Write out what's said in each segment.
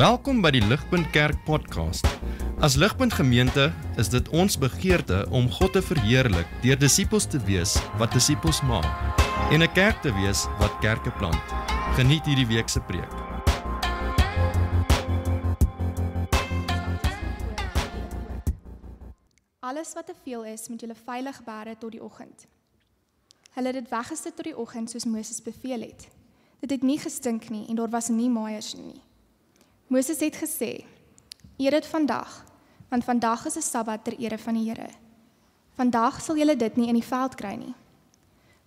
Welkom by die Ligpunt Kerk podcast. As Ligpunt Gemeente is dit ons begeerte om God te verheerlik deur disippels te wees wat disippels maak en 'n kerk te wees wat kerke plant. Geniet hierdie week se preek. Alles wat te veel is, moet julle veilig bære tot die oggend. Hulle het dit weggesit tot die oggend soos Moses beveel het. Dit het nie gestink nie en daar was nie maaiers nie. Moses het gesê: "Eer dit vandag, want vandag is 'n Sabbat ter ere van die Here. Vandag sal julle dit nie in die veld kry nie.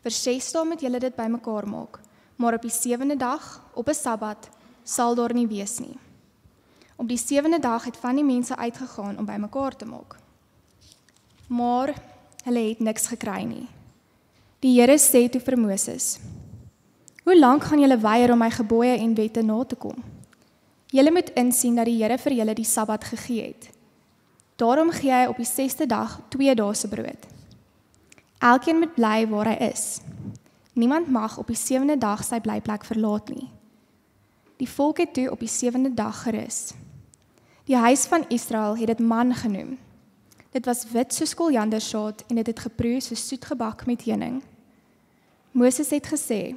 Vir 6 dae moet julle dit bymekaar maak, maar op die 7de dag, op 'n Sabbat, sal daar nie wees nie." Op die 7de dag het van die mense uitgegaan om bymekaar te maak. Maar hulle het niks gekry nie. Die Here sê toe vir Moses: "Hoe lank gaan julle weier om my gebooie en wette na te kom? Julle moet insien dat die Here vir julle die Sabbat gegee het. Daarom gee hy op die 6de dag 2 dae se brood. Elkeen moet bly waar hy is. Niemand mag op die 7de dag sy blyplek verlaat nie." Die volk het toe op die 7de dag gerus. Die huis van Israel het dit man genoem. Dit was wit soos koriandersaad en dit het geproe soos soet gebak met heuning. Moses het gesê: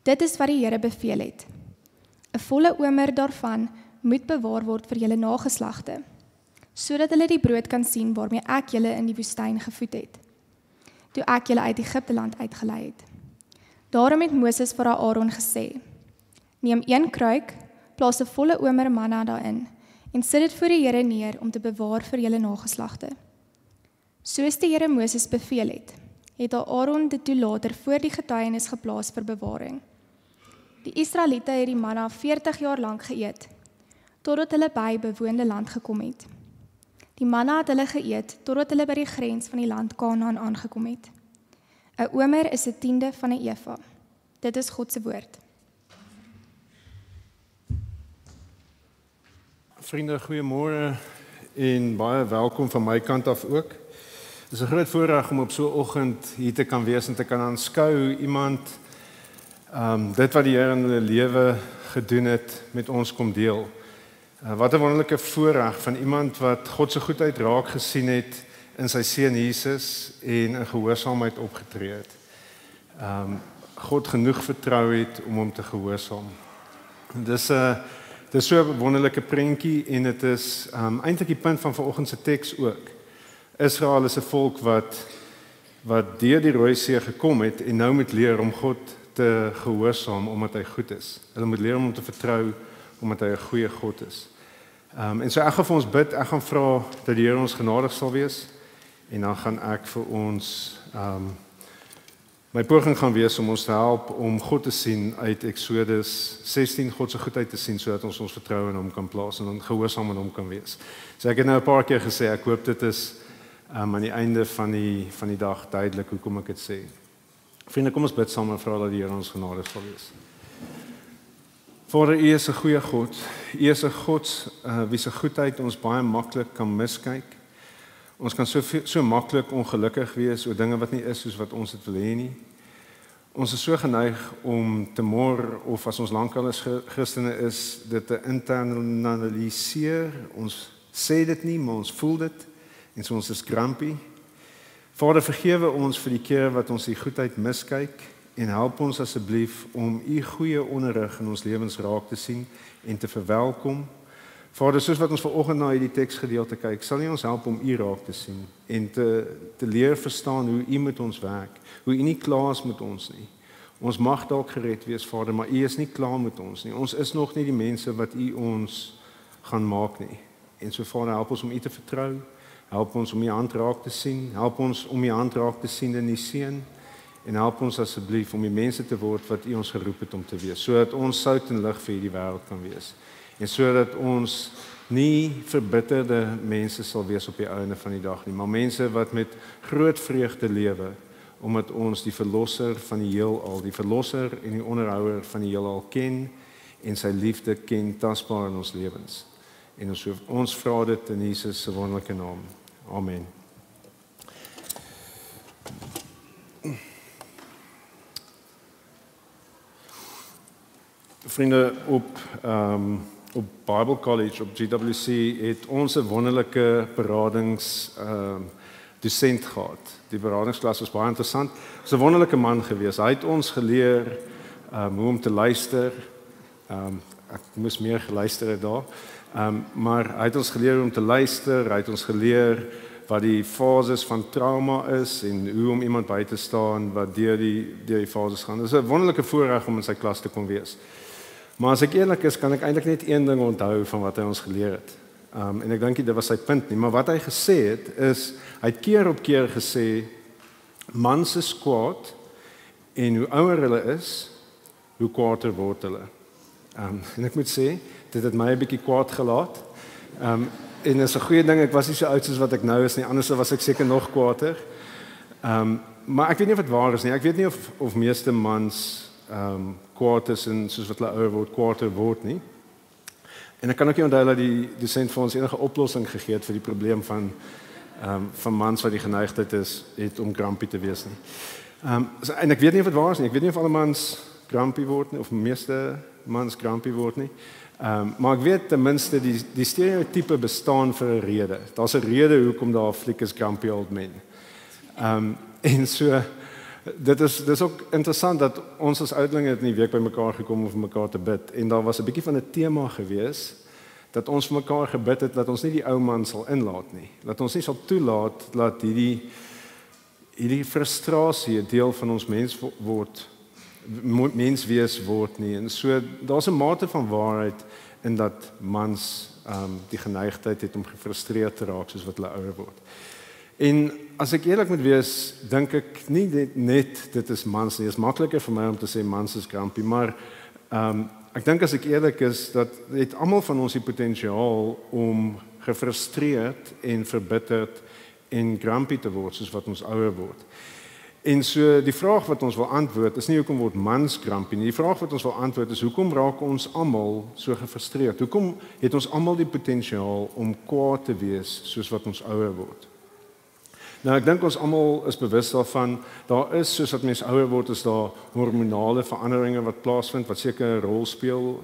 "Dit is wat die Here beveel het. 'n volle omer daarvan moet bewaar word vir julle nageslagte, sodat hulle die brood kan sien waarmee ek julle in die woestyn gevoed het, toe ek julle uit Egipte land uitgelei het." Daarom het Moses vir Aaron gesê: "Neem 1 kruik, plaas 'n volle omer manna daarin en sit dit voor die Here neer om te bewaar vir julle nageslagte." Soos die Here Moses beveel het Aaron dit toe later voor die getuienis geplaas vir bewaring. Die Israeliete het die manna 40 jaar lank geëet, totdat hulle by bewoonde land gekom het. Die manna het hulle geëet, totdat hulle by die grens van die land Kanaan aangekom het. 'n omer is 1/10 van 'n eva. Dit is God se woord. Vriende, goeiemôre en baie welkom van my kant af ook. Dit is 'n groot voorreg om op so 'n oggend hier te kan wees en te kan aanskou hoe iemand dit wat die Here in hulle lewe gedoen het met ons kom deel. Wat 'n wonderlike voorreg van iemand wat God se goedheid raak gesien het in sy seun Jesus en in gehoorsaamheid opgetree het. God genoeg vertrou het om hom te gehoorsaam. Dis so 'n wonderlike prentjie en dit is eintlik die punt van vanoggend se teks ook. Israel is 'n volk wat deur die Rooi See gekom het en nou moet leer om God te gehoorsaam omdat hy goed is. Hulle moet leer om hom te vertrou omdat hy 'n goeie God is. En so ek gaan vir ons bid, ek gaan vra dat die Here ons genadig sal wees en dan gaan ek vir ons my poging gaan wees om ons te help om God te sien uit Exodus 16, God se goedheid te sien sodat ons ons vertroue in hom kan plaas en dan gehoorsaam aan hom kan wees. So ek het nou 'n paar keer gesê ek hoop dit is aan die einde van die dag duidelik hoekom ek dit sê. Vriende, kom ons bid saam en vra dat die Here ons genadig sal wees. Vader, U is 'n goeie God. U is 'n God wie se goedheid ons baie maklik kan miskyk. Ons kan so maklik ongelukkig wees oor dinge wat nie is soos wat ons dit wil hê nie. Ons is so geneig om te mor of as ons lankal as Christene is, dit te internaliseer. Ons sê dit nie, maar ons voel dit en so ons is grumpy. Vader, vergewe ons vir die kere wat ons die goedheid miskyk en help ons asseblief om U goeie onderrig in ons lewens raak te sien en te verwelkom. Vader, soos wat ons vanoggend na hierdie teksgedeelte kyk, sal U ons help om U raak te sien en te leer verstaan hoe U met ons werk, hoe U nie klaar is met ons nie. Ons mag dalk gered wees, Vader, maar U is nie klaar met ons nie. Ons is nog nie die mense wat U ons gaan maak nie. En so Vader, help ons om U te vertrou. Help ons om U hand raak te sien. Help ons om U hand raak te sien in die seën. En help ons asseblief om die mense te word wat U ons geroep het om te wees, sodat ons sout en lig vir hierdie wêreld kan wees. En sodat ons nie verbitterde mense sal wees op die einde van die dag nie, maar mense wat met groot vreugde lewe, omdat ons die verlosser van die heelal, die verlosser en die onderhouer van die heelal ken en sy liefde ken tasbaar in ons lewens. En ons vra dit in Jesus se wonderlike naam. Amen. Vriende, op op Bible College op GWC het ons 'n wonderlike beradings dosent gehad. Die beradingsklas was baie interessant. Hy was 'n wonderlike man gewees. Hy het ons geleer hoe om te luister. Ek moes meer geluister het daar. Maar hy het ons geleer hoe om te luister. Hy het ons geleer wat die fases van trauma is en hoe om iemand by te staan wat deur die fases gaan. Dit is 'n wonderlike voorreg om in sy klas te kon wees. Maar as ek eerlik is, kan ek eintlik net een ding onthou van wat hy ons geleer het. En ek dink dit was sy punt nie, maar wat hy gesê het is, hy het keer op keer gesê, mans is kwaad en hoe ouer hulle is, hoe kwaader word hulle. En ek moet sê, dit het my 'n bietjie kwaad gelaat. En is 'n goeie ding, ek was nie so oud soos wat ek nou is nie, anders was ek seker nog kwaader. Maar ek weet nie of dit waar is nie. Ek weet nie of meeste mans kwaad is en soos wat hulle ouer word, kwaader word nie. En ek kan ook nie onthou dat die dosent vir ons enige oplossing gegee het vir die probleem van mans wat die geneigtheid het om grumpy te wees nie. En ek weet nie of dit waar is nie. Ek weet nie of alle mans grumpy word nie, of meeste mans grumpy word nie. Maar ek weet ten minste die stereotype bestaan vir 'n rede. Daar's 'n rede hoekom daar fliek is grumpy old men. En so dit is ook interessant dat ons as ouderlinge het in die week by mekaar gekom om vir mekaar te bid en daar was 'n bietjie van 'n tema gewees dat ons vir mekaar gebid het dat ons nie die ou man sal inlaat nie. Dat ons nie sal toelaat dat hierdie frustrasie 'n deel van ons menswees word nie. En so daar's 'n mate van waarheid in dat mans die geneigtheid het om gefrustreerd te raak soos wat hulle ouer word. En as ek eerlik moet wees, dink ek nie net dit is mans nie. Dit is makliker vir my om te sê mans is grumpy, maar ek dink as ek eerlik is dat het almal van ons die potensiaal om gefrustreerd en verbitterd en grumpy te word soos wat ons ouer word. En so die vraag wat ons wil antwoord is nie hoekom word mans grumpy nie. Die vraag wat ons wil antwoord is hoekom raak ons almal so gefrustreerd? Hoekom het ons almal die potensiaal om kwaad te wees soos wat ons ouer word? Nou ek dink ons almal is bewus daarvan, daar is soos wat mense ouer word, is daar hormonale veranderinge wat plaasvind wat seker 'n rol speel,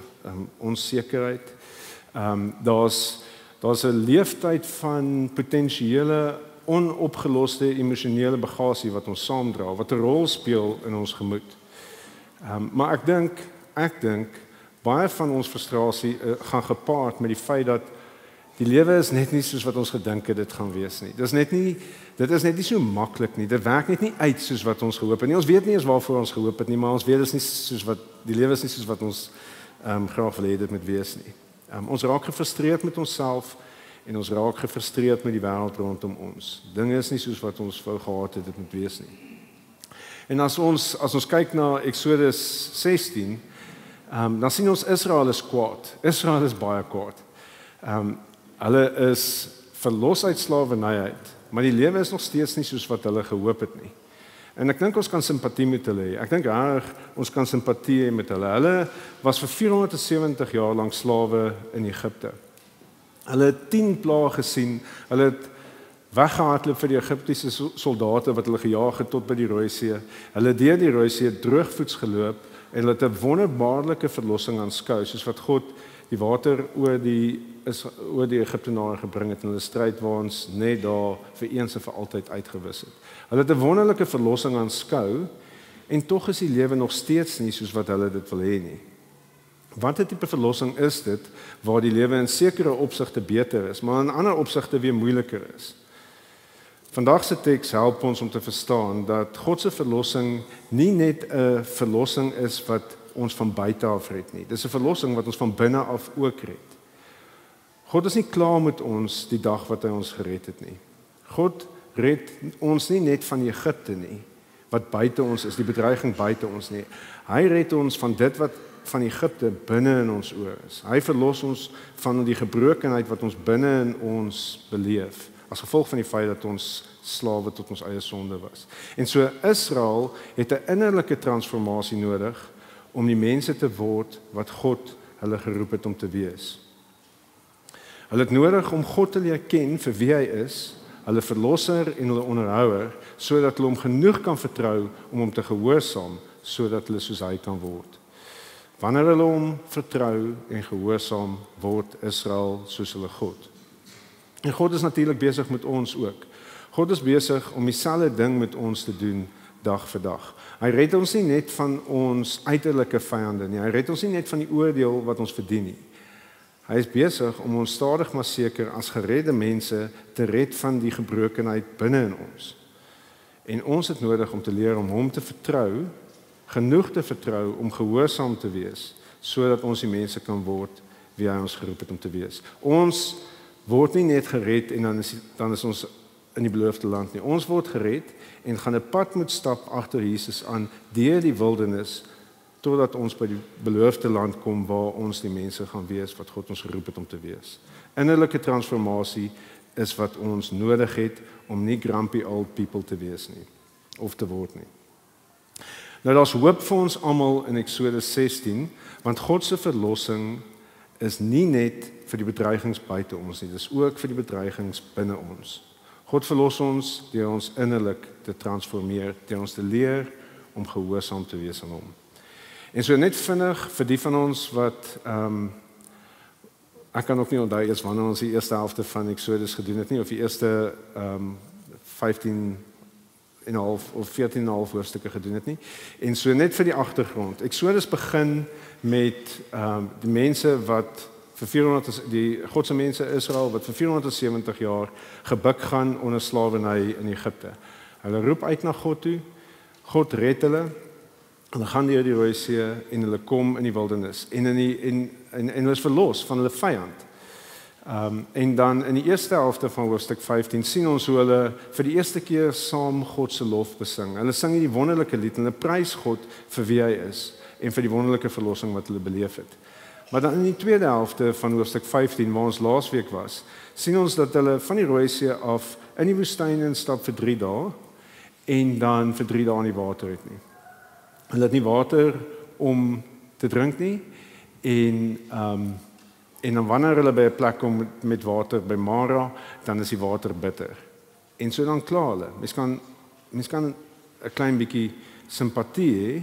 onsekerheid. Daar's 'n leeftyd van potensiële onopgeloste emosionele bagasie wat ons saamdra, wat 'n rol speel in ons gemoed. Maar ek dink baie van ons frustrasie gaan gepaard met die feit dat die lewe is net nie soos wat ons gedink het dit gaan wees nie. Dit is net nie so maklik nie. Dit werk net nie uit soos wat ons gehoop het nie. Ons weet nie eens waarvoor ons gehoop het nie, maar ons weet is nie soos wat die lewe is nie soos wat ons graag wil hê dit moet wees nie. Ons raak gefrustreerd met onsself en ons raak gefrustreerd met die wêreld rondom ons. Dinge is nie soos wat ons wou gehad het dit moet wees nie. En as ons kyk na Exodus 16, dan sien ons Israel is kwaad. Israel is baie kwaad. Hulle is verlos uit slawerny uit, maar die lewe is nog steeds nie soos wat hulle gehoop het nie. En ek dink ons kan simpatie met hulle hê. Ek dink ons kan simpatie hê met hulle. Hulle was vir 470 jaar lank slawe in Egipte. Hulle het 10 plaae gesien. Hulle het weggehardloop vir die Egiptiese soldate wat hulle gejaag het tot by die Rooi See. Hulle het deur die Rooi See droogvoets geloop en hulle het 'n wonderbaarlike verlossing aanskou, soos wat God die water oor die Egiptenare gebring het in hulle stryd waar ons net daar vir eens en vir altyd uitgewis het. Hulle het 'n wonderlike verlossing aanskou en tog is die lewe nog steeds nie soos wat hulle dit wil hê nie. Watter tipe verlossing is dit waar die lewe in sekere opsigte beter is, maar in ander opsigte weer moeiliker is? Vandag se teks help ons om te verstaan dat God se verlossing nie net 'n verlossing is wat ons van buite af red nie. Dis 'n verlossing wat ons van binne af ook red. God is nie klaar met ons die dag wat hy ons gered het nie. God red ons nie net van Egipte nie, wat buite ons is, die bedreiging buite ons nie. Hy red ons van dit wat van Egipte binne in ons oor is. Hy verlos ons van die gebrokenheid wat ons binne in ons beleef, as gevolg van die feit dat ons slawe tot ons eie sonde was. En so Israel het 'n innerlike transformasie nodig om die mense te word wat God hulle geroep het om te wees. Hulle het nodig om God te leer ken vir wie hy is, hulle verlosser en hulle onderhouer, sodat hulle hom genoeg kan vertrou om hom te gehoorsaam, sodat hulle soos hy kan word. Wanneer hulle hom vertrou en gehoorsaam, word Israel soos hulle God. En God is natuurlik besig met ons ook. God is besig om dieselfde ding met ons te doen dag vir dag. Hy red ons nie net van ons uiterlike vyande nie. Hy red ons nie net van die oordeel wat ons verdien nie. Hy is besig om ons stadig maar seker as geredde mense te red van die gebrokenheid binne in ons. En ons het nodig om te leer om hom te vertrou, genoeg te vertrou om gehoorsaam te wees, sodat ons die mense kan word wie hy ons geroep het om te wees. Ons word nie net gered en dan is ons in die beloofde land nie. Ons word gered en gaan 'n pad moet stap agter Jesus aan deur die wildernis totdat ons by die beloofde land kom waar ons die mense gaan wees wat God ons geroep het om te wees. Innerlike transformasie is wat ons nodig het om nie grumpy old people te wees nie of te word nie. Nou daar's hoop vir ons almal in Eksodus 16, want God se verlossing is nie net vir die bedreigings buite ons nie, dis ook vir die bedreigings binne ons. God verlos ons deur ons innerlik te transformeer, deur ons te leer om gehoorsaam te wees aan hom. En so net vinnig vir die van ons wat ek kan ook nie onthou eers wanneer ons die eerste helfte van Eksodus gedoen het nie, of die eerste 15,5 of 14,5 hoofstukke gedoen het nie. En so net vir die agtergrond. Eksodus begin met die mense wat die Godse mense Israel wat vir 470 jaar gebuk gaan onder slawerny in Egipte. Hulle roep uit na God toe. God red hulle. Hulle gaan deur die Rooi See en hulle kom in die wildernis en hulle is verlos van hulle vyand. En dan in die eerste helfte van hoofstuk 15 sien ons hoe hulle vir die eerste keer saam God se lof besing. Hulle sing hierdie wonderlike lied en hulle prys God vir wie hy is en vir die wonderlike verlossing wat hulle beleef het. Maar dan in die tweede helfte van hoofstuk 15 waar ons laasweek was, sien ons dat hulle van die Rooi See af in die woestyn instap vir 3 dae en dan vir 3 dae nie water het nie. Hulle het nie water om te drink nie en dan wanneer hulle by 'n plek kom met water by Mara, dan is die water bitter. En so dan kla hulle. Mens kan 'n klein bietjie simpatie hê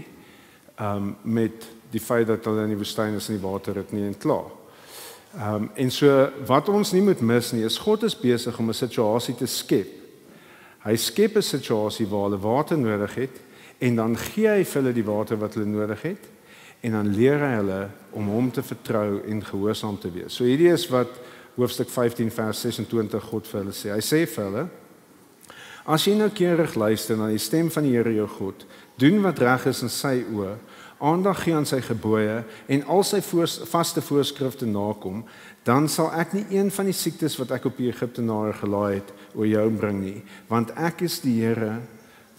met die feit dat hulle in die woestyn is en die water het nie en kla. En so wat ons nie moet mis nie, is God is besig om 'n situasie te skep. Hy skep 'n situasie waar hulle water nodig het en dan gee hy vir hulle die water wat hulle nodig het en dan leer hy hulle om hom te vertrou en gehoorsaam te wees. So hierdie is wat hoofstuk 15 vers 26 God vir hulle sê. Hy sê vir hulle: As jy noukeurig luister na die stem van die Here jou God, doen wat reg is in sy oë, aandag gee aan sy gebooie en al sy vaste voorskrifte nakom, dan sal ek nie een van die siektes wat ek op die Egiptenare gelaai het oor jou bring nie, want ek is die Here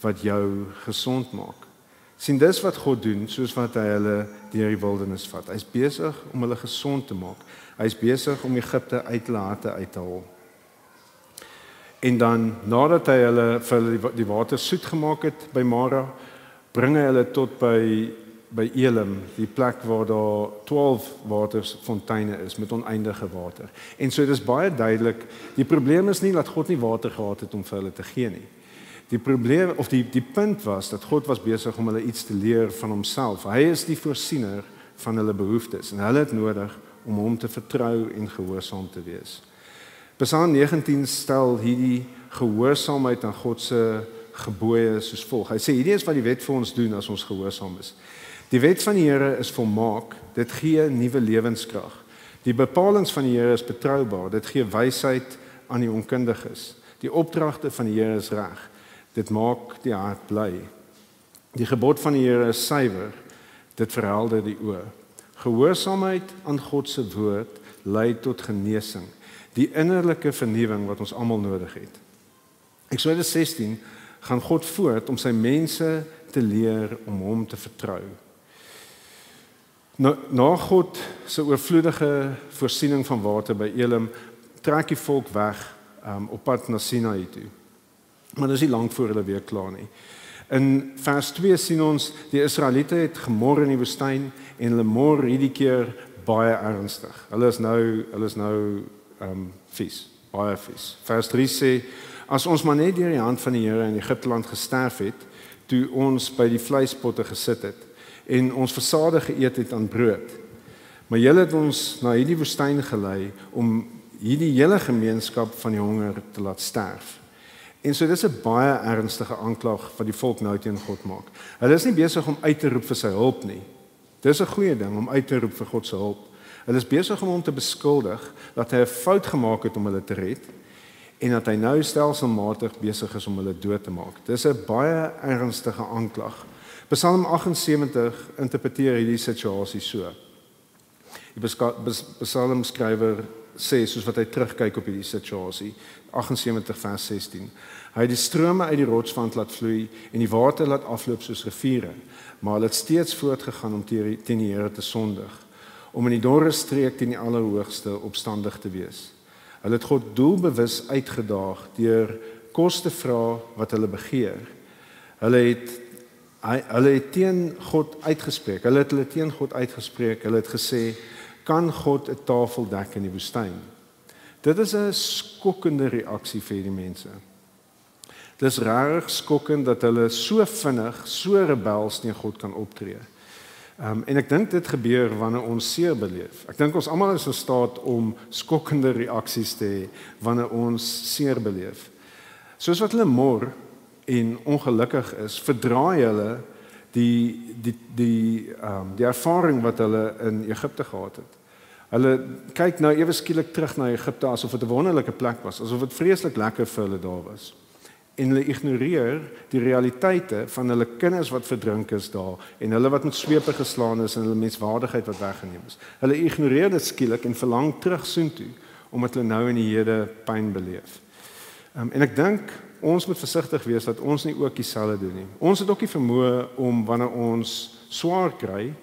wat jou gesond maak. Sien, dis wat God doen, soos wat hy hulle deur die wildernis vat. Hy's besig om hulle gesond te maak. Hy's besig om Egipte uit hulle harte uit te haal. En dan, nadat hy hulle vir hulle die water soet gemaak het by Mara, bring hy hulle tot by Elim, die plek waar daar 12 watersfonteine is met oneindige water. En so dis baie duidelik, die probleem is nie dat God nie water gehad het om vir hulle te gee nie. Die probleem of die punt was dat God was besig om hulle iets te leer van homself. Hy is die voorsiener van hulle behoeftes en hulle het nodig om hom te vertrou en gehoorsaam te wees. Psalm 19 stel hierdie gehoorsaamheid aan God se gebooie soos volg. Hy sê hierdie is wat die wet vir ons doen as ons gehoorsaam is. Die wet van die Here is volmaak, dit gee nuwe lewenskrag. Die bepalinge van die Here is betroubaar, dit gee wysheid aan die onkundiges. Die opdragte van die Here is reg. Dit maak die hart bly. Die gebod van die Here is suiwer. Dit verhelder die oë. Gehoorsaamheid aan God se woord lei tot genesing, die innerlike vernuwing wat ons almal nodig het. Eksodus 16 gaan God voort om sy mense te leer om hom te vertrou. Na God se oorvloedige voorsiening van water by Elim, trek die volk weg op pad na Sinai toe. Maar dis nie lank voor hulle weer klaar nie. In vers 2 sien ons die Israeliete het gemor in die woestyn en hulle mor hierdie keer baie ernstig. Hulle is nou vies, baie vies. Vers 3 sê: As ons maar net deur die hand van die Here in Egipteland gesterf het, toe ons by die vleispotte gesit het, en ons versade geëet het aan brood. Maar julle het ons na hierdie woestyn gelei om hierdie hele gemeenskap van die honger te laat sterf. En so dis 'n baie ernstige aanklag wat die volk nou teen God maak. Hulle is nie besig om uit te roep vir sy hulp nie. Dis 'n goeie ding om uit te roep vir God se hulp. Hulle is besig om hom te beskuldig dat hy 'n fout gemaak het om hulle te red en dat hy nou stelselmatig besig is om hulle dood te maak. Dis 'n baie ernstige aanklag. Psalm 78 interpreteer hierdie situasie so. Die psalmskrywer sê soos wat hy terugkyk op hierdie situasie, 78 vers 16. Hy het die strome uit die rotswand laat vloei en die water laat afloop soos riviere, maar hulle het steeds voortgegaan om teen die Here te sondig, om in die dorre streek teen die Allerhoogste opstandig te wees. Hulle het God doelbewus uitgedaag deur kos te vra wat hulle begeer. Hulle het teen God uitgespreek. Hulle het teen God uitgespreek. Hulle het gesê, kan God 'n tafel dek in die woestyn? Dit is 'n skokkende reaksie vir hierdie mense. Dit is regtig skokkend dat hulle so vinnig, so rebels teen God kan optree. En ek dink dit gebeur wanneer ons seer beleef. Ek dink ons almal is in staat om skokkende reaksies te hê wanneer ons seer beleef. Soos wat hulle mor en ongelukkig is, verdraai hulle die ervaring wat hulle in Egipte gehad het. Hulle kyk nou ewe skielik terug na Egipte asof dit 'n wonderlike plek was, asof dit vreeslik lekker vir hulle daar was. En hulle ignoreer die realiteite van hulle kinders wat verdrink is daar en hulle wat met swepe geslaan is en hulle menswaardigheid wat weggeneem is. Hulle ignoreer dit skielik en verlang terug soontoe omdat hulle nou in die hede pyn beleef. En ek dink ons moet versigtig wees dat ons nie ook dieselfde doen nie. Ons het ook die vermoë om wanneer ons swaar kry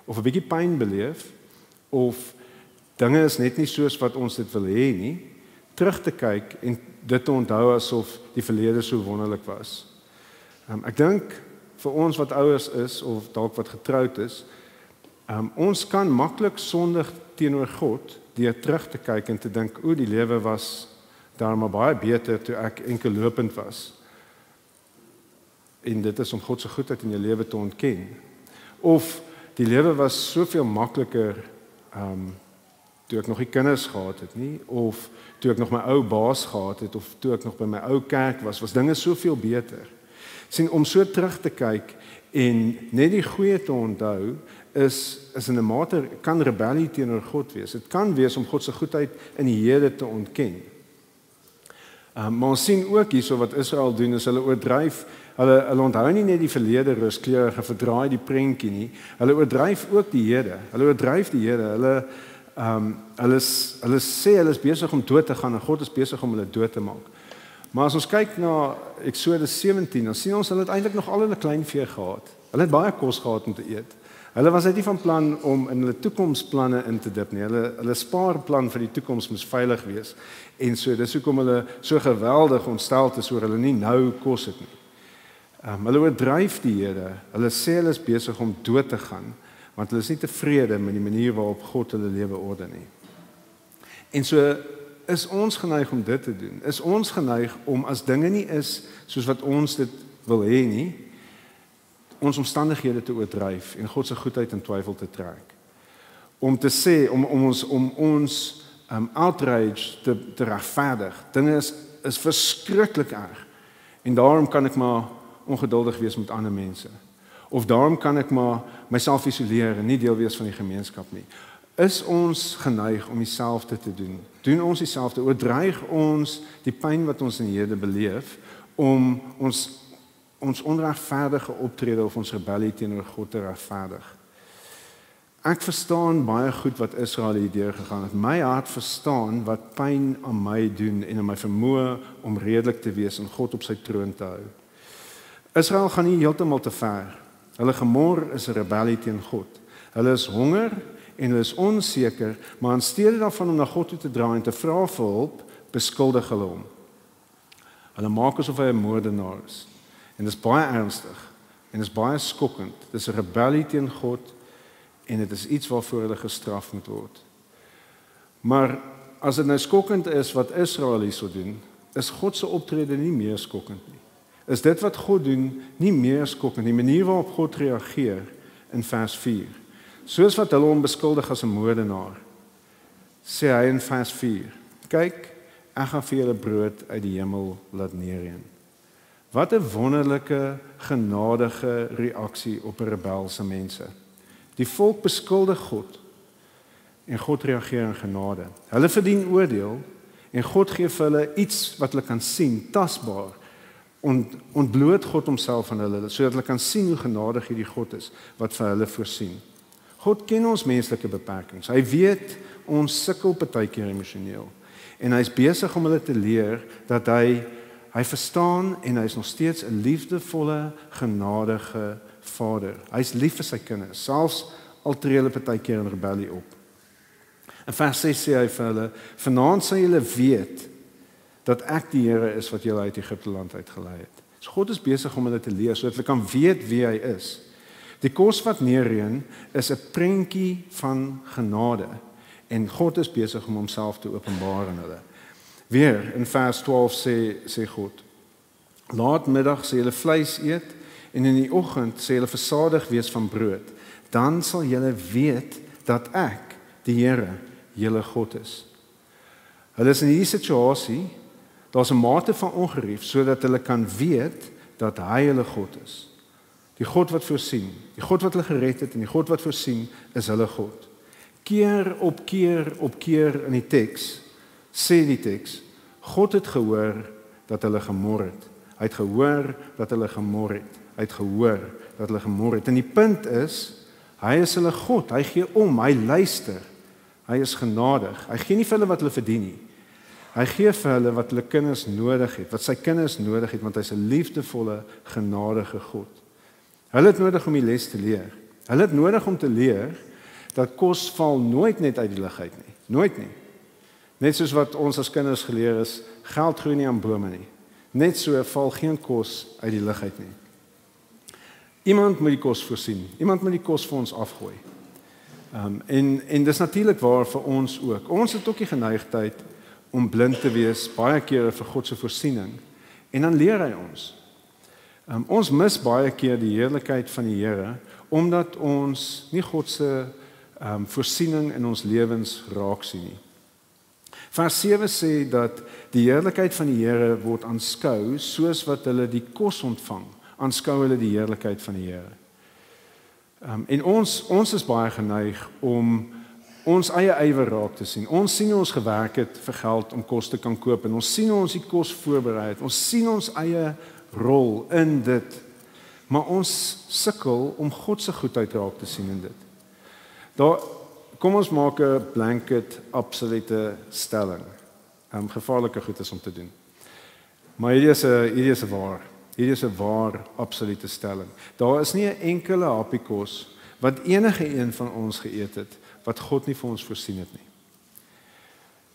of 'n bietjie pyn beleef of dinge is net nie soos wat ons dit wil hê nie, terug te kyk en dit te onthou asof die verlede so wonderlik was. Ek dink vir ons wat ouers is of dalk wat getroud is, ons kan maklik sondig teenoor God deur terug te kyk en te dink, o, die lewe was daar maar baie beter toe ek enkel lopend was. En dit is om God se goedheid in jou lewe te ontken. Of die lewe was soveel makliker toe ek nog nie kinders gehad het nie, of toe ek nog my ou baas gehad het, of toe ek nog by my ou kerk was dinge soveel beter. Sien, om so terug te kyk en net die goeie te onthou, is in 'n mate kan rebellie teenoor God wees. Dit kan wees om God se goedheid in die hede te ontken. Maar ons sien ook hierso wat Israel doen, is hulle oordryf, hulle onthou nie net die verlede rooskleurige verdraai die prentjie nie, hulle oordryf ook die hede. Hulle oordryf die hede. Hulle sê hulle is besig om dood te gaan en God is besig om hulle dood te maak. Maar as ons kyk na Eksodus 17, dan sien ons hulle het eintlik nog al hulle kleinvee gehad. Hulle het baie kos gehad om te eet. Hulle was net nie van plan om in hulle toekomsplanne in te dip nie. Hulle spaarplan vir die toekoms moes veilig wees. En so dis hoekom hulle so geweldig ontsteld is oor hulle nie nou kos het nie. Hulle oordryf die hede. Hulle sê hulle is besig om dood te gaan, want hulle is nie tevrede met die manier waarop God hulle lewe orde nie. En so is ons geneig om dit te doen. Is ons geneig om as dinge nie is soos wat ons dit wil hê nie, ons omstandighede te oordryf en God se goedheid in twyfel te trek. Om te sê om ons outrage te regverdig. Dinge is verskriklik erg. En daarom kan ek maar ongeduldig wees met ander mense. Of daarom kan ek maar myself isoleer en nie deel wees van die gemeenskap nie. Is ons geneig om dieselfde te doen? Doen ons dieselfde? Oordreig ons die pyn wat ons in hede beleef om ons onregverdige optrede of ons rebellie teenoor God te regverdig? Ek verstaan baie goed wat Israel hierdeur gegaan het. My hart verstaan wat pyn aan my doen en aan my vermoë om redelik te wees en God op sy troon te hou. Israel gaan nie heeltemal te ver. Hulle gemor is 'n rebellie teen God. Hulle is honger en hulle is onseker, maar in steede daarvan om na God toe te draai en te vra vir hulp, beskuldig hulle hom. Hulle maak asof hy 'n moordenaar is. En dit is baie ernstig en dit is baie skokkend. Dit is 'n rebellie teen God en dit is iets waarvoor hulle gestraf moet word. Maar as dit nou skokkend is wat Israel hierso doen, is God se optrede nie meer skokkend nie. Is dit wat God doen nie meer skokkend nie? Die manier waarop God reageer in vers 4. Soos wat hulle hom beskuldig as 'n moordenaar, sê hy in vers 4, kyk, ek gaan vir julle brood uit die hemel laat neerreën. Wat 'n wonderlike, genadige reaksie op 'n rebelse mense. Die volk beskuldig God en God reageer in genade. Hulle verdien oordeel en God gee vir hulle iets wat hulle kan sien, tasbaar. Ontbloot God homself aan hulle sodat hulle kan sien hoe genadig hierdie God is wat vir hulle voorsien. God ken ons menslike beperkings. Hy weet ons sukkel partykeer emosioneel en hy's besig om hulle te leer dat hy verstaan en hy's nog steeds 'n liefdevolle, genadige Vader. Hy's lief vir sy kinders, selfs al tree hulle partykeer in rebellie op. In vers 6 sê hy vir hulle: "Vanaand sal julle weet dat ek die Here is wat julle uit Egipte land uitgelei het." So God is besig om hulle te leer sodat hulle kan weet wie hy is. Die kos wat neerreën is 'n prentjie van genade en God is besig om homself te openbaar aan hulle. Weer in vers 12 sê God: "Laatmiddag sal julle vleis eet en in die oggend sal julle versadig wees van brood. Dan sal julle weet dat ek, die Here, julle God is." Hulle is in hierdie situasie, daar's 'n mate van ongerief sodat hulle kan weet dat hy hulle God is. Die God wat voorsien, die God wat hulle gered het en die God wat voorsien is hulle God. Keer op keer in die teks sê die teks, God het gehoor dat hulle gemor het. Hy het gehoor dat hulle gemor het. Hy het gehoor dat hulle gemor het. En die punt is, hy is hulle God. Hy gee om, hy luister. Hy is genadig. Hy gee nie vir hulle wat hulle verdien nie. Hy gee vir hulle wat hulle kinders nodig het, wat sy kinders nodig het, want hy's 'n liefdevolle, genadige God. Hulle het nodig om die les te leer. Hulle het nodig om te leer dat kos val nooit net uit die lug uit nie. Nooit nie. Net soos wat ons as kinders geleer is, geld groei nie aan bome nie. Net so val geen kos uit die lug uit nie. Iemand moet die kos voorsien. Iemand moet die kos vir ons afgooi. En dis natuurlik waar vir ons ook. Ons het ook die geneigtheid om blind te wees baie kere vir God se voorsiening. En dan leer hy ons. Ons mis baie keer die heerlikheid van die Here omdat ons nie God se voorsiening in ons lewens raak sien nie. Vers 7 sê dat die heerlikheid van die Here word aanskou soos wat hulle die kos ontvang, aanskou hulle die heerlikheid van die Here. En ons is baie geneig om ons eie ywer raak te sien. Ons sien hoe ons gewerk het vir geld om kos te kan koop en ons sien hoe ons die kos voorberei het. Ons sien ons eie rol in dit. Maar ons sukkel om God se goedheid raak te sien in dit. Kom ons maak 'n blanket absolute stelling. Gevaarlike goed is om te doen. Maar hierdie is 'n waar absolute stelling. Daar is nie 'n enkele happie kos wat enige een van ons geëet het wat God nie vir ons voorsien het nie.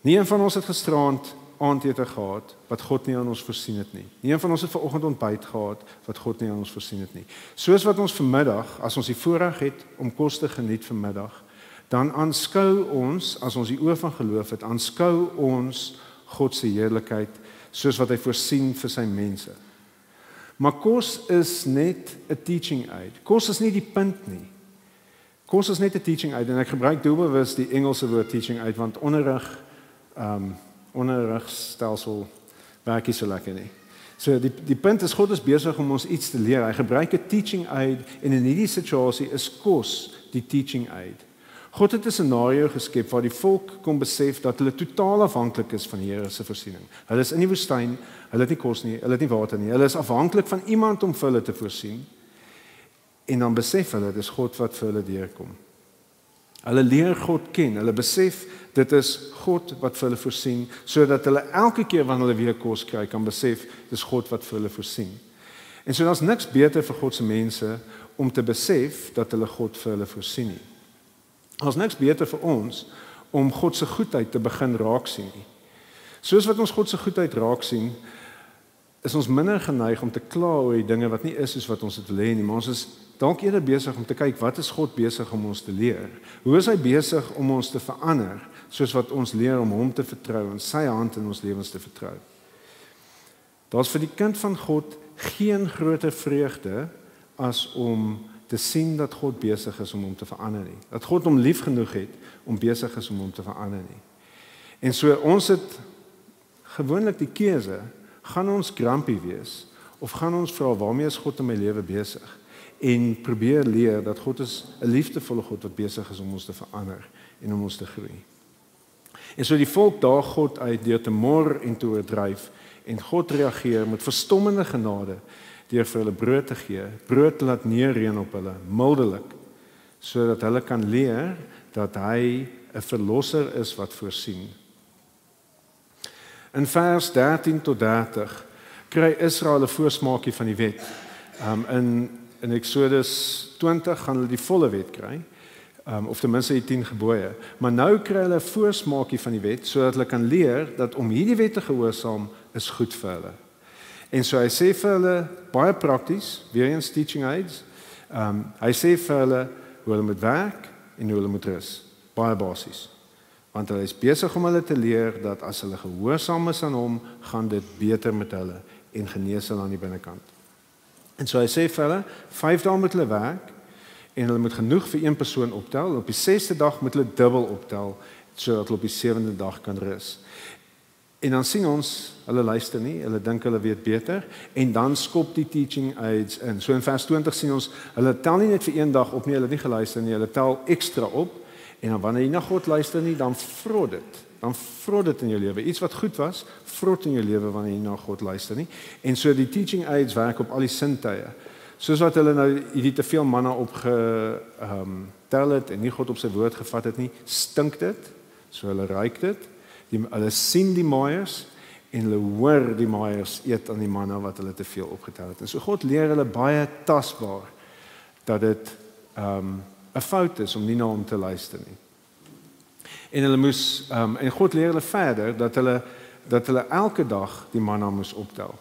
Nie een van ons het gisterand aandete gehad wat God nie aan ons voorsien het nie. Nie een van ons het vanoggend ontbyt gehad wat God nie aan ons voorsien het nie. Soos wat ons vanmiddag, as ons die voorreg het om kos te geniet vanmiddag, dan aanskou ons, as ons die oë van geloof het, aanskou ons God se heerlikheid soos wat hy voorsien vir sy mense. Maar kos is net 'n teaching aid. Kos is nie die punt nie. Kos is net 'n teaching aid en ek gebruik doelbewus die Engelse woord teaching aid want onderrigstelsel werk nie so lekker nie. So die punt is God is besig om ons iets te leer. Hy gebruik 'n teaching aid en in hierdie situasie is kos die teaching aid. God het 'n scenario geskep waar die volk kon besef dat hulle totaal afhanklik is van die Here se voorsiening. Hulle is in die woestyn, hulle het nie kos nie, hulle het nie water nie. Hulle is afhanklik van iemand om vir hulle te voorsien. En dan besef hulle dis God wat vir hulle deurkom. Hulle leer God ken. Hulle besef dit is God wat vir hulle voorsien sodat hulle elke keer wanneer hulle weer kos kry kan besef dis God wat vir hulle voorsien. En so daar's niks beter vir God se mense om te besef dat hulle God vir hulle voorsien nie. Daar's niks beter vir ons om God se goedheid te begin raak sien nie. Soos wat ons God se goedheid raak sien, is ons minder geneig om te kla oor die dinge wat nie is soos wat ons dit wil hê nie, maar ons is dalk eerder besig om te kyk wat is God besig om ons te leer? Hoe is hy besig om ons te verander soos wat ons leer om hom te vertrou en sy hand in ons lewens te vertrou? Daar's vir die kind van God geen groter vreugde as om te sien dat God besig is om hom te verander nie. Dat God hom lief genoeg het om besig is om hom te verander nie. En so ons het gewoonlik die keuse, gaan ons grumpy wees of gaan ons vra waarmee is God in my lewe besig en probeer leer dat God is 'n liefdevolle God wat besig is om ons te verander en om ons te groei. En so die volk daag God uit deur te mor en te oordryf en God reageer met verstommende genade deur vir hulle brood te gee, brood te laat neerreën op hulle, mildelik, sodat hulle kan leer dat hy 'n verlosser is wat voorsien. In vers 13 tot 30 kry Israel 'n voorsmaakie van die wet. In Exodus 20 gaan hulle die volle wet kry, of ten minste die 10 gebooie. Maar nou kry hulle 'n voorsmaakie van die wet sodat hulle kan leer dat om hierdie wet te gehoorsaam is goed vir hulle. En so hy sê vir hulle baie prakties, weer eens teaching aids. Hy sê vir hulle hoe hulle moet werk en hoe hulle moet rus. Baie basies. Want hy is besig om hulle te leer dat as hulle gehoorsaam is aan hom, gaan dit beter met hulle en genees hulle aan die binnekant. En so hy sê vir hulle, 5 dae moet hulle werk en hulle moet genoeg vir een persoon optel. Op die 6de dag moet hulle dubbel optel sodat hulle op die 7de dag kan rus. En dan sien ons, hulle luister nie, hulle dink hulle weet beter en dan skop die teaching aids in. So in vers 20 sien ons, hulle tel nie net vir een dag op nie, hulle het nie geluister nie, hulle tel ekstra op. En dan wanneer jy na God luister nie, dan vrot dit. Dan vrot dit in jou lewe. Iets wat goed was, vrot in jou lewe wanneer jy na God luister nie. En so die teaching aids werk op al die sintuie. Soos wat hulle nou hierdie te veel manna opgetel het en nie God op sy woord gevat het nie, stink dit. So hulle ruik dit. Hulle sien die maaiers en hulle hoor die maaiers eet aan die manna wat hulle te veel opgetel het. En so God leer hulle baie tasbaar dat dit 'n fout is om nie na hom te luister nie. En hulle moes en God leer hulle verder dat hulle elke dag die manna moes optel.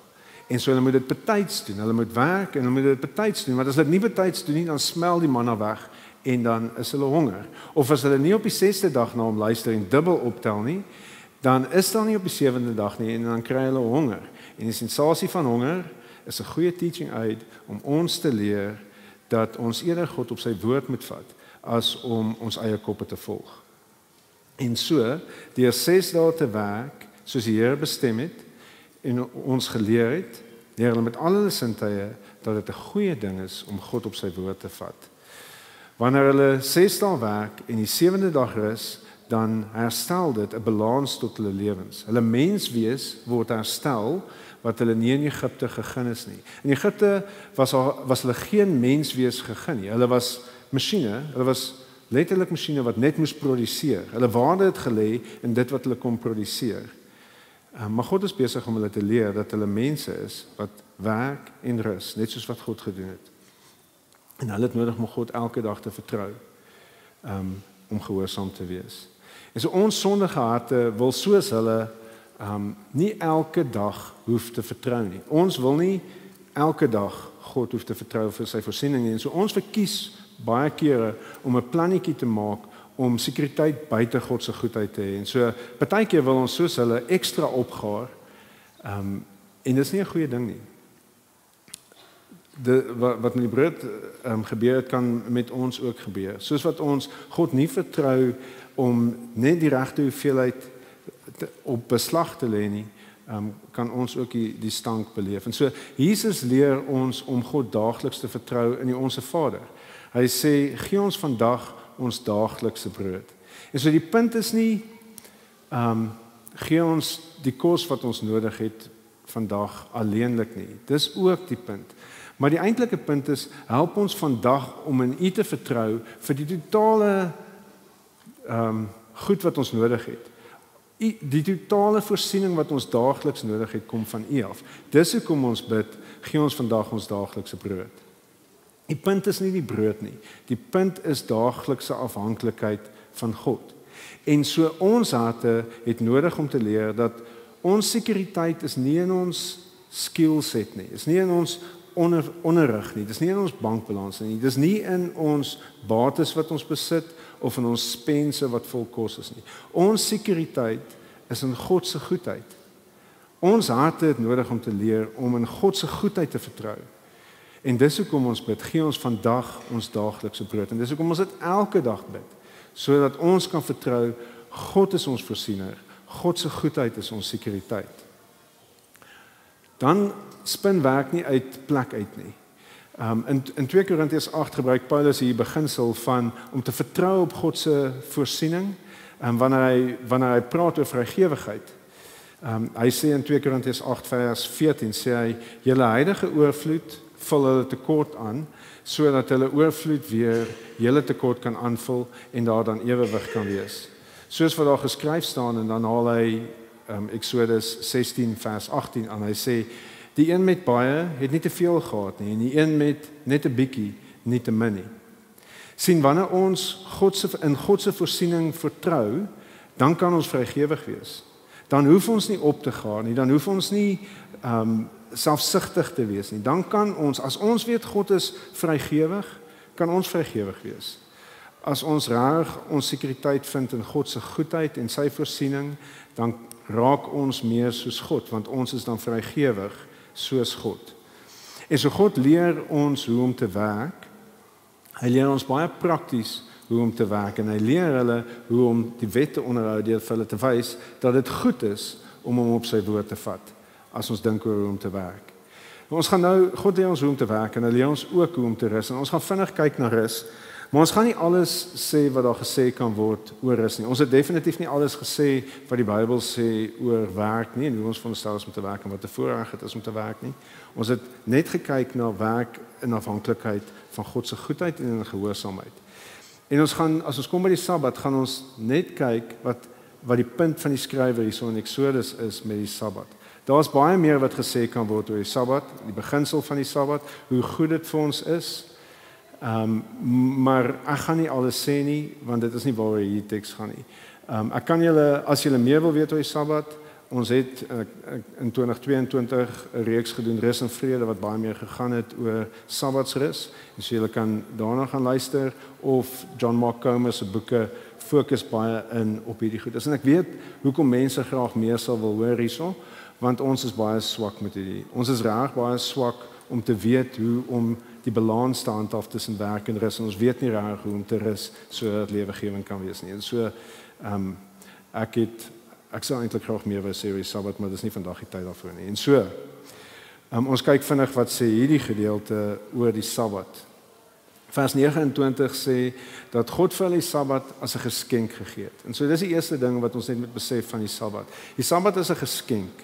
En so hulle moet dit betyds doen. Hulle moet werk en hulle moet dit betyds doen, want as hulle dit nie betyds doen nie, dan smel die manna weg en dan is hulle honger. Of as hulle nie op die 6de dag na hom luister en dubbel optel nie, dan is daar nie op die 7de dag nie en dan kry hulle honger. En die sensasie van honger is 'n goeie teaching aid om ons te leer dat ons eerder God op sy woord moet vat as om ons eie koppe te volg. En so, deur 6 dae te werk, soos die Here bestem het en ons geleer het, leer hulle met al hulle sintuie dat dit 'n goeie ding is om God op sy woord te vat. Wanneer hulle 6 dae werk en die 7de dag rus, dan herstel dit 'n balans tot hulle lewens. Hulle menswees word herstel wat hulle nie in Egipte gegeen is nie. In Egipte was hulle geen menswees gegeen nie. Hulle was masjiene, hulle was letterlik masjiene wat net moes produseer. Hulle waarde het gelê in dit wat hulle kon produseer. Maar God is besig om hulle te leer dat hulle mense is wat werk en rus, net soos wat God gedoen het. En hulle het nodig om God elke dag te vertrou, om gehoorsaam te wees. En so ons sondige harte wil soos hulle nie elke dag hoef te vertrou nie. Ons wil nie elke dag God hoef te vertrou vir sy voorsiening nie. En so ons verkies baie kere om 'n plannetjie te maak om sekuriteit buite God se goedheid te hê. En so partykeer wil ons soos hulle ekstra opgaar. En dis nie 'n goeie ding nie. Wat met die brood gebeur het, kan met ons ook gebeur. Soos wat ons God nie vertrou om net die regte hoeveelheid op beslag te lê nie, kan ons ook die stank beleef. En so Jesus leer ons om God daagliks te vertrou in die Onse Vader. Hy sê, gee ons vandag ons daaglikse brood. En so die punt is nie gee ons die kos wat ons nodig het vandag alleenlik nie. Dis ook die punt. Maar die eintlike punt is, help ons vandag om in U te vertrou vir die totale goed wat ons nodig het. Die totale voorsiening wat ons daagliks nodig het, kom van U af. Dis hoekom ons bid, gee ons vandag ons daaglikse brood. Die punt is nie die brood nie. Die punt is daaglikse afhanklikheid van God. En so ons harte het nodig om te leer dat ons sekuriteit is nie in ons skillset nie. Is nie in ons onderrig nie. Dis nie in ons bankbalans nie. Dis nie in ons bates wat ons besit of in ons spense wat vol kos is nie. Ons sekuriteit is in God se goedheid. Ons harte het nodig om te leer om in God se goedheid te vertrou. En dis hoekom ons bid, gee ons vandag ons daaglikse brood. En dis hoekom ons dit elke dag bid, sodat ons kan vertrou, God is ons voorsiener, God se goedheid is ons sekuriteit. Dan spin werk nie uit plek uit nie. In 2 Korintiërs 8 gebruik Paulus hier beginsel van om te vertrou op God se voorsiening, wanneer hy praat oor vrygewigheid. Hy sê in 2 Korintiërs 8 vers 14 sê hy, julle huidige oorvloed vul hulle tekort aan, sodat hulle oorvloed weer julle tekort kan aanvul en daar dan ewewig kan wees. Soos wat daar geskryf staan, en dan haal hy Exodus 16 vers 18 aan, hy sê, die een met baie het nie te veel gehad nie, en die een met net 'n bietjie nie te min nie. Sien, wanneer ons in God se voorsiening vertrou, dan kan ons vrygewig wees. Dan hoef ons nie op te gaan nie, dan hoef ons nie selfsugtig te wees nie. Dan kan ons, as ons weet God is vrygewig, kan ons vrygewig wees. As ons reg ons sekuriteit vind in God se goedheid en sy voorsiening, dan raak ons meer soos God, want ons is dan vrygewig soos God. En so God leer ons hoe om te werk. Hy leer ons baie prakties hoe om te werk, en hy leer hulle hoe om die wet te onderhou deur vir hulle te wys dat dit goed is om hom op sy woord te vat, as ons dink oor hoe om te werk. Ons gaan nou, God leer ons hoe om te werk, en hy leer ons ook hoe om te rus, en ons gaan vinnig kyk na rus, maar ons gaan nie alles sê wat daar gesê kan word oor rus nie. Ons het definitief nie alles gesê wat die Bybel sê oor werk nie, en hoe ons veronderstel is om te werk, en wat 'n voorreg het is om te werk nie. Ons het net gekyk na werk in afhanklikheid van God se goedheid en in gehoorsaamheid. En ons gaan, as ons kom by die Sabbat, gaan ons net kyk wat die punt van die skrywer hierso in Exodus is met die Sabbat. Daar's baie meer wat gesê kan word oor die Sabbat, die beginsel van die Sabbat, hoe goed dit vir ons is. Maar ek gaan nie alles sê nie, want dit is nie waaroor hierdie teks gaan nie. Ek kan julle, as julle meer wil weet oor die Sabbat, ons het in 2022 'n reeks gedoen, Rus en Vrede, wat baie meer gegaan het oor Sabbatsrus. En so julle kan daarna gaan luister, of John Mark Comer se boeke fokus baie in op hierdie goed. En ek weet hoekom mense graag meer sal wil hoor hierso, want ons is baie swak met hierdie. Ons is reg baie swak om te weet hoe om die balans te handhaaf tussen werk en rus. En ons weet nie reg hoe om te rus sodat lewegewing kan wees nie. En so ek sou eintlik graag meer wou sê oor die Sabbat, maar dis nie vandag die tyd daarvoor nie. En so ons kyk vinnig wat sê hierdie gedeelte oor die Sabbat. Vers 29 sê dat God vir hulle die Sabbat as 'n geskenk gegee het. En so dis die eerste ding wat ons net moet besef van die Sabbat. Die Sabbat is 'n geskenk.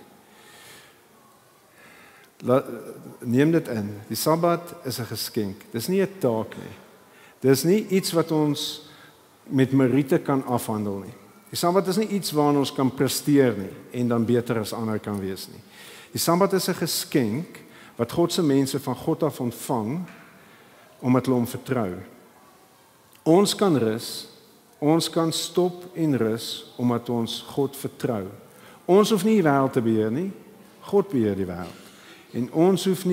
Neem dit in. Die Sabbat is 'n geskenk. Dis nie 'n taak nie. Dis nie iets wat ons met meriete kan afhandel nie. Die Sabbat is nie iets waaraan ons kan presteer nie en dan beter as ander kan wees nie. Die Sabbat is 'n geskenk wat God se mense van God af ontvang omdat hulle hom vertrou. Ons kan rus, ons kan stop en rus omdat ons God vertrou. Ons hoef nie die wêreld te beheer nie. God beheer die wêreld. En ons hoef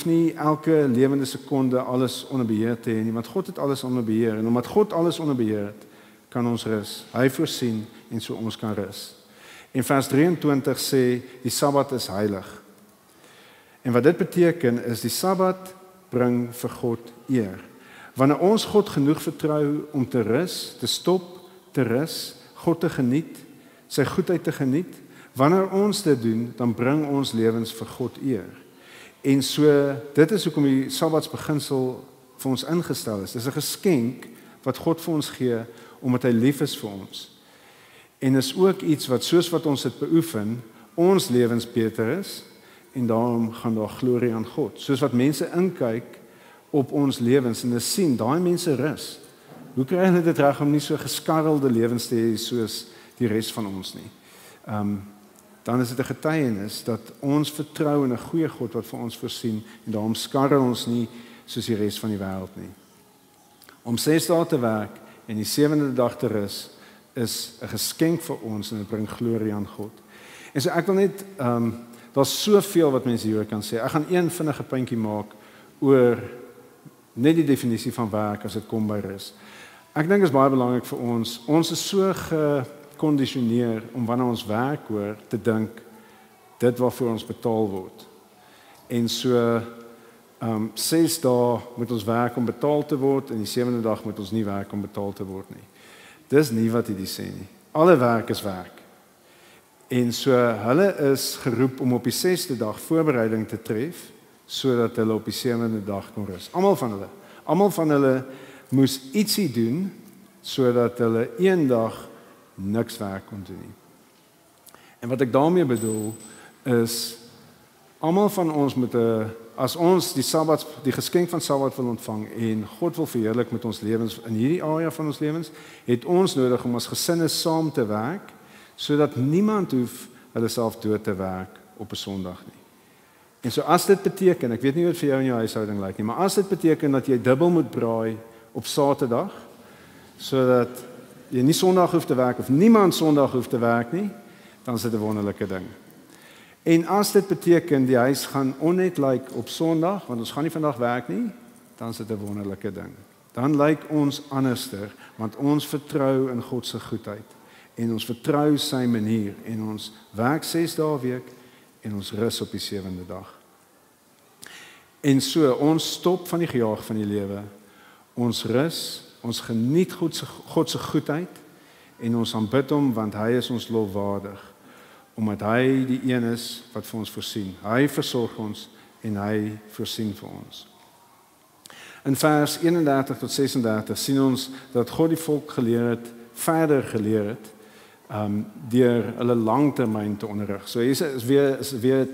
nie elke lewende sekonde alles onder beheer te hê nie, want God het alles onder beheer. En omdat God alles onder beheer het, kan ons rus. Hy voorsien en so ons kan rus. En vers 23 sê die Sabbat is heilig. En wat dit beteken is die Sabbat bring vir God eer. Wanneer ons God genoeg vertrou om te rus, te stop, te rus, God te geniet, sy goedheid te geniet, wanneer ons dit doen, dan bring ons lewens vir God eer. En so, dit is hoekom die Sabbatsbeginsel vir ons ingestel is. Dis 'n geskenk wat God vir ons gee, omdat hy lief is vir ons. En is ook iets wat, soos wat ons dit beoefen, ons lewens beter is, en daarom gaan daar glorie aan God. Soos wat mense inkyk op ons lewens, en hulle sien, daai mense rus. Hoe kry hulle dit reg om nie so geskarrelde lewens te hê soos die res van ons nie? Dan is dit 'n getuienis dat ons vertrou in 'n goeie God wat vir ons voorsien, en daarom skarrel ons nie soos die res van die wêreld nie. Om 6 dae te werk en die 7de dag te rus is 'n geskenk vir ons, en dit bring glorie aan God. En so ek wil net, daar's soveel wat mense hieroor kan sê. Ek gaan een vinnige puntjie maak oor net die definisie van werk as dit kom by rus. Ek dink dit is baie belangrik vir ons. Ons is so gekondisioneer om wanneer ons werk hoor te dink dit waarvoor ons betaal word. En so 6 dae moet ons werk om betaal te word en die 7de dag moet ons nie werk om betaal te word nie. Dis nie wat hierdie sê nie. Alle werk is werk. En so hulle is geroep om op die 6de dag voorbereiding te tref sodat hulle op die 7de dag kon rus. Almal van hulle moes ietsie doen sodat hulle een dag niks werk kon doen nie. En wat ek daarmee bedoel is almal van ons moet as ons die geskenk van Sabbat wil ontvang en God wil verheerlik met ons lewens in hierdie area van ons lewens, het ons nodig om as gesinne saam te werk sodat niemand hoef hulle self dood te werk op 'n Sondag nie. En so as dit beteken, ek weet nie hoe dit vir jou in jou huishouding lyk nie, maar as dit beteken dat jy dubbel moet braai op Saterdag sodat jy nie Sondag hoef te werk of niemand Sondag hoef te werk nie, dan is dit 'n wonderlike ding. En as dit beteken die huis gaan onnet lyk op Sondag, want ons gaan nie vandag werk nie, dan is dit 'n wonderlike ding. Dan lyk ons anderster, want ons vertrou in God se goedheid en ons vertrou sy manier en ons werk 6 dae 'n week en ons rus op die 7de dag. En so, ons stop van die gejaag van die lewe. Ons rus, ons geniet God se goedheid en ons aanbid hom want hy is ons lofwaardig. Omdat hy die een is wat vir ons voorsien. Hy versorg ons en hy voorsien vir ons. In vers 31 tot 36 sien ons dat God die volk verder geleer het deur hulle langtermyn te onderrig. So hier is weer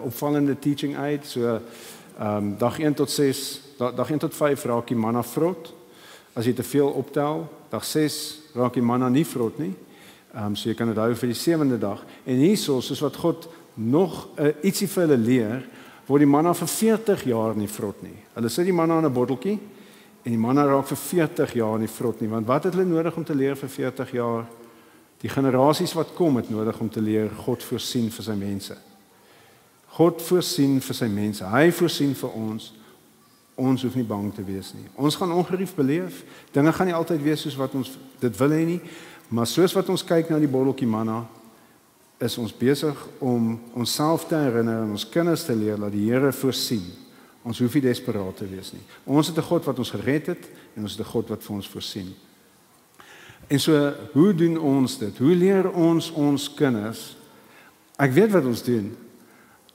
opvallende teaching aid. So dag 1 tot 5 raak die manna vrot. As jy te veel optel, dag 6 raak die manna nie vrot nie. So jy kan dit hou vir die 7de dag. En hierso, soos wat God nog ietsie vir hulle leer, word die manna vir 40 jaar nie vrot nie. Hulle sit die manna in 'n botteltjie en die manna raak vir 40 jaar nie vrot nie. Want wat het hulle nodig om te leer vir 40 jaar? Die generasies wat kom het nodig om te leer God voorsien vir sy mense. God voorsien vir sy mense. Hy voorsien vir ons. Ons hoef nie bang te wees nie. Ons gaan ongerief beleef. Dinge gaan nie altyd wees soos wat ons dit wil hê nie. Maar soos wat ons kyk na die botteltjie manna, is ons besig om onsself te herinner en ons kinders te leer dat die Here voorsien. Ons hoef nie desperaat te wees nie. Ons het 'n God wat ons gered het en ons het 'n God wat vir ons voorsien. En so, hoe doen ons dit? Hoe leer ons kinders? Ek weet wat ons doen.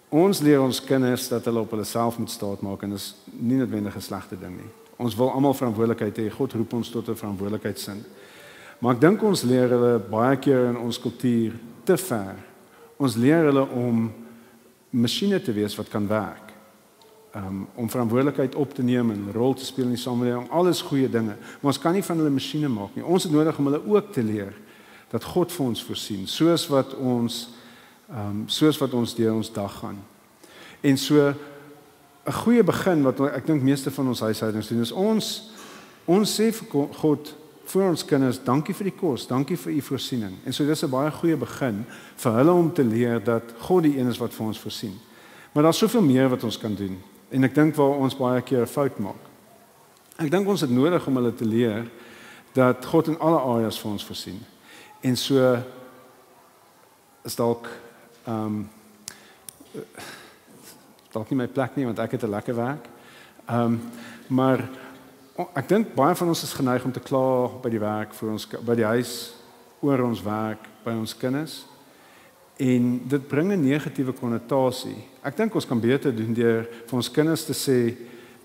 Ons leer ons kinders dat hulle op hulle self moet staatmaak en dit is nie noodwendig 'n slegte ding nie. Ons wil almal verantwoordelikheid hê. God roep ons tot 'n verantwoordelikheidsin. Maar ek dink ons leer hulle baie keer in ons kultuur te ver. Ons leer hulle om masjiene te wees wat kan werk. Om verantwoordelikheid op te neem en 'n rol te speel in die samelewing, alles goeie dinge. Maar ons kan nie van hulle masjiene maak nie. Ons het nodig om hulle ook te leer dat God vir ons voorsien, soos wat ons deur ons dag gaan. En so 'n goeie begin wat ek dink meeste van ons huishoudings doen is ons sê vir God vir ons kinders, dankie vir die kos, dankie vir u voorsiening. En so dis 'n baie goeie begin vir hulle om te leer dat God die een is wat vir ons voorsien. Maar daar's soveel meer wat ons kan doen. En ek dink waar ons baie keer 'n fout maak. Ek dink ons het nodig om hulle te leer dat God in alle areas vir ons voorsien. En so is dalk nie my plek nie want ek het 'n lekker werk. Maar ek dink baie van ons is geneig om te kla by die werk vir ons by die huis oor ons werk by ons kinders. En dit bring 'n negatiewe konnotasie. Ek dink ons kan beter doen deur vir ons kinders te sê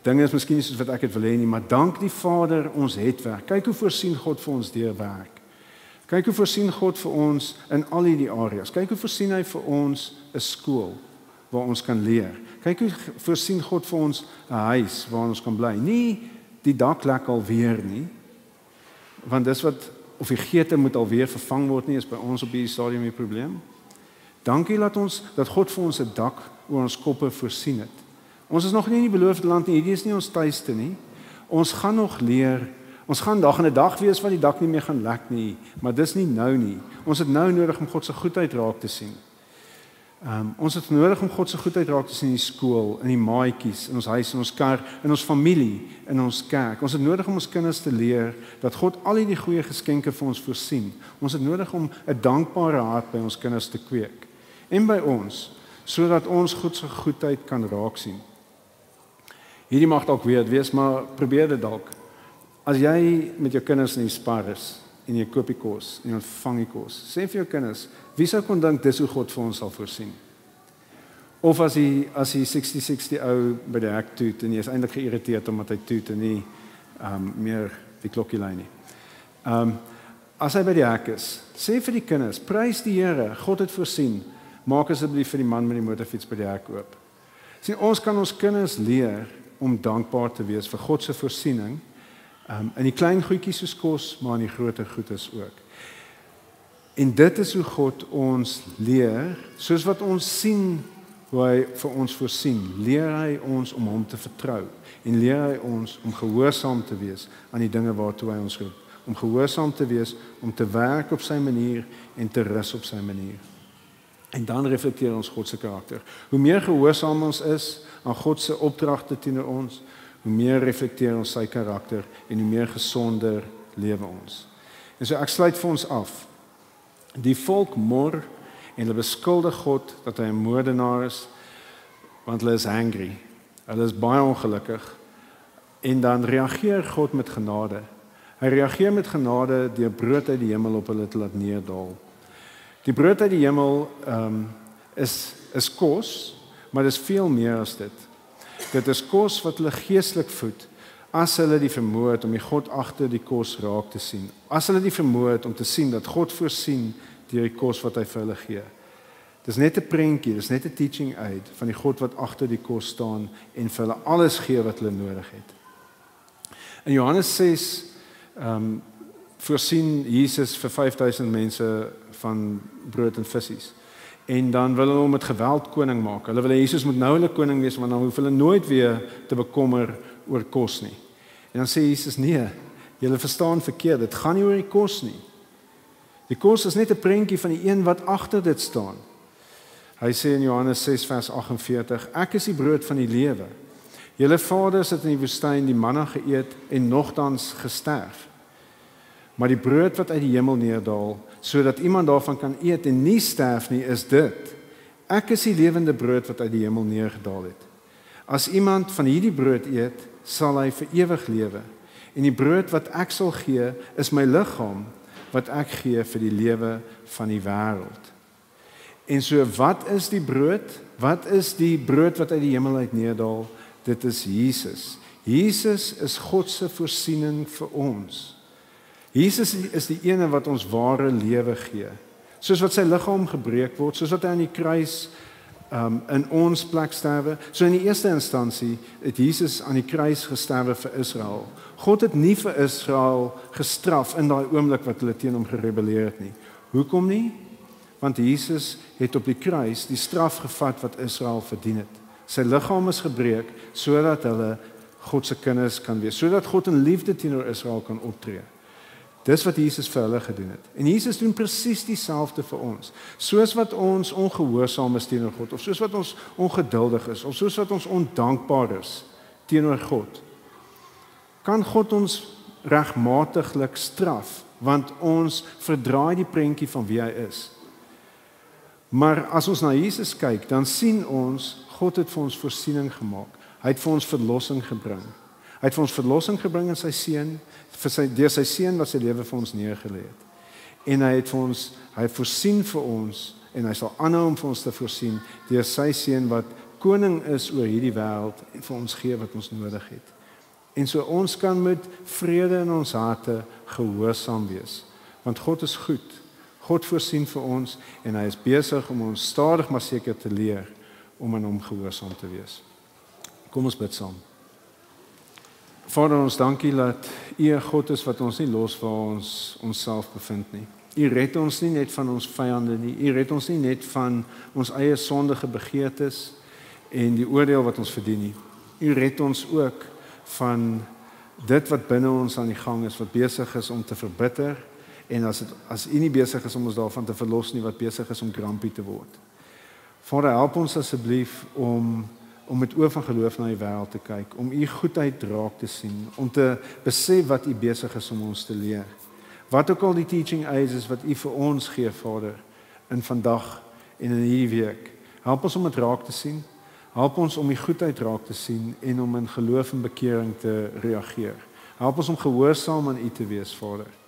dinge is miskien nie soos wat ek dit wil hê nie, maar dank die Vader ons het werk. Kyk hoe voorsien God vir ons deur werk. Kyk hoe voorsien God vir ons in al hierdie areas. Kyk hoe voorsien hy vir ons 'n skool waar ons kan leer. Kyk hoe voorsien God vir ons 'n huis waar ons kan bly. Nie die dak lek alweer nie. Want dis wat of die geite moet alweer vervang word nie, is by ons op hierdie stadium die probleem. Dankie dat God vir ons 'n dak oor ons koppe voorsien het. Ons is nog nie in die beloofde land nie, hierdie is nie ons tuiste nie. Ons gaan nog leer. Ons gaan dag en 'n dag wees wat die dak nie meer gaan lek nie, maar dis nie nou nie. Ons het nou nodig om God se goedheid raak te sien. Ons het nodig om God se goedheid raak te sien in die skool, in die maatjies, in ons huis, in ons kar, in ons familie, in ons kerk. Ons het nodig om ons kinders te leer dat God al hierdie goeie geskenke vir ons voorsien. Ons het nodig om 'n dankbare hart by ons kinders te kweek. En by ons, sodat ons God se goedheid kan raak sien. Hierdie mag dalk weird wees, maar probeer dit dalk. As jy met jou kinders in die spar is en jy koop die kos en jy ontvang die kos, sê vir jou kinders, wie sou kon dink dis hoe God vir ons sal voorsien? Of as hy 60 ou by die hek toet en jy is eintlik geïrriteerd omdat hy toet en nie meer die klokkie lui nie. As hy by die hek is, sê vir die kinders, prys die Here, God het voorsien, maak asseblief vir die man met die motorfiets by die hek oop. Sien, ons kan ons kinders leer om dankbaar te wees vir God se voorsiening, in die klein goedjies soos kos, maar in die groter goedes ook. En dit is hoe God ons leer, soos wat ons sien hoe hy vir ons voorsien, leer hy ons om hom te vertrou en leer hy ons om gehoorsaam te wees aan die dinge waartoe hy ons roep, om gehoorsaam te wees, om te werk op sy manier en te rus op sy manier. En dan reflekteer ons God se karakter. Hoe meer gehoorsaam ons is aan God se opdragte teenoor ons, hoe meer reflekteer ons sy karakter en hoe meer gesonder lewe ons. En so ek sluit vir ons af. Die volk mor en hulle beskuldig God dat hy 'n moordenaar is, want hulle is angry. Hulle is baie ongelukkig. En dan reageer God met genade. Hy reageer met genade deur brood uit die hemel op hulle te laat neerdal. Die brood uit die hemel is kos, maar dit is veel meer as dit. Dit is kos wat hulle geestelik voed, as hulle die vermoë het om die God agter die kos raak te sien. As hulle die vermoë het om te sien dat God voorsien deur die kos wat hy vir hulle gee. Dis net 'n prentjie, dis net 'n teaching aid van die God wat agter die kos staan en vir hulle alles gee wat hulle nodig het. In Johannes 6 voorsien Jesus vir 5000 mense van brood en visse. En dan wil hulle hom met geweld koning maak. Hulle wil Jesus moet nou hulle koning wees, want dan hoef hulle nooit weer te bekommer oor kos nie. En dan sê Jesus, nee, julle verstaan verkeerd, dit gaan nie oor die kos nie. Die kos is net 'n prentjie van die een wat agter dit staan. Hy sê in Johannes 6 vers 48, ek is die brood van die lewe. Julle vaders het in die woestyn die manna geëet en nogtans gesterf. Maar die brood wat uit die hemel neerdal, sodat iemand daarvan kan eet en nie sterf nie, is dit. Ek is die lewende brood wat uit die hemel neergedaal het. As iemand van hierdie brood eet, sal hy vir ewig lewe. En die brood wat ek sal gee, is my liggaam wat ek gee vir die lewe van die wêreld. En so, wat is die brood? Wat is die brood wat uit die hemel uit neerdal? Dit is Jesus. Jesus is God se voorsiening vir ons. Jesus is die ene wat ons ware lewe gee. Soos wat sy liggaam gebreek word, soos wat hy aan die kruis in ons plek sterwe. So in die eerste instansie het Jesus aan die kruis gesterwe vir Israel. God het nie vir Israel gestraf in daai oomblik wat hulle teen hom gerebelleer het nie. Hoekom nie? Want Jesus het op die kruis die straf gevat wat Israel verdien het. Sy liggaam is gebreek sodat hulle God se kinders kan wees, sodat God in liefde teenoor Israel kan optree. Dis wat Jesus vir hulle gedoen het. En Jesus doen presies dieselfde vir ons. Soos wat ons ongehoorsaam is teenoor God, of soos wat ons ongeduldig is, of soos wat ons ondankbaar is teenoor God, kan God ons regmatiglik straf, want ons verdraai die prentjie van wie hy is. Maar as ons na Jesus kyk, dan sien ons, God het vir ons voorsiening gemaak. Hy het vir ons verlossing gebring. Hy het vir ons verlossing gebring in sy seun, deur sy seun wat sy lewe vir ons neergelê het. En hy het voorsien vir ons, en hy sal aanhou om vir ons te voorsien, deur sy seun wat koning is oor hierdie wêreld, en vir ons gee wat ons nodig het. En so ons kan met vrede in ons harte gehoorsaam wees, want God is goed. God voorsien vir ons, en hy is besig om ons stadig maar seker te leer, om aan hom gehoorsaam te wees. Kom ons bid saam. Vader, ons dankie dat U 'n God is wat ons nie los waar ons onsself bevind nie. U red ons nie net van ons vyande nie. U red ons nie net van ons eie sondige begeertes en die oordeel wat ons verdien nie. U red ons ook van dit wat binne ons aan die gang is, wat besig is om te verbitter, en as U nie besig is om ons daarvan te verlos nie, wat besig is om grumpy te word. Vader, help ons asseblief om met oë van geloof na die wêreld te kyk, om U goedheid raak te sien, om te besef wat U besig is om ons te leer. Wat ook al die teaching aids is wat U vir ons gee, Vader, in vandag en in hierdie week, Help ons om dit raak te sien. Help ons om die goedheid raak te sien en om in geloof en bekering te reageer. Help ons om gehoorsaam aan U te wees, Vader.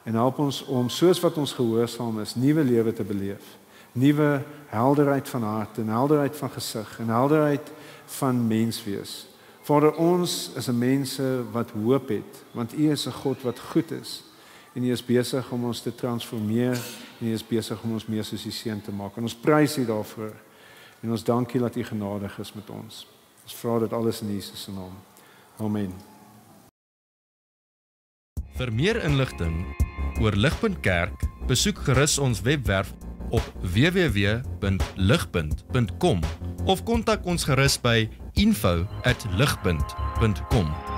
En help ons om, soos wat ons gehoorsaam is, nuwe lewe te beleef. Nuwe helderheid van hart en helderheid van gesig en helderheid van menswees. Vader, ons is 'n mense wat hoop het, want U is 'n God wat goed is. En U is besig om ons te transformeer en U is besig om ons meer soos U seun te maak. En ons prys U daarvoor. En ons dank U dat U genadig is met ons. Ons vra dit alles in Jesus se naam. Amen. Vir meer inligting oor Ligpunt Kerk, besoek gerus ons webwerf op www.ligpunt.com of kontak ons gerus by info@ligpunt.com.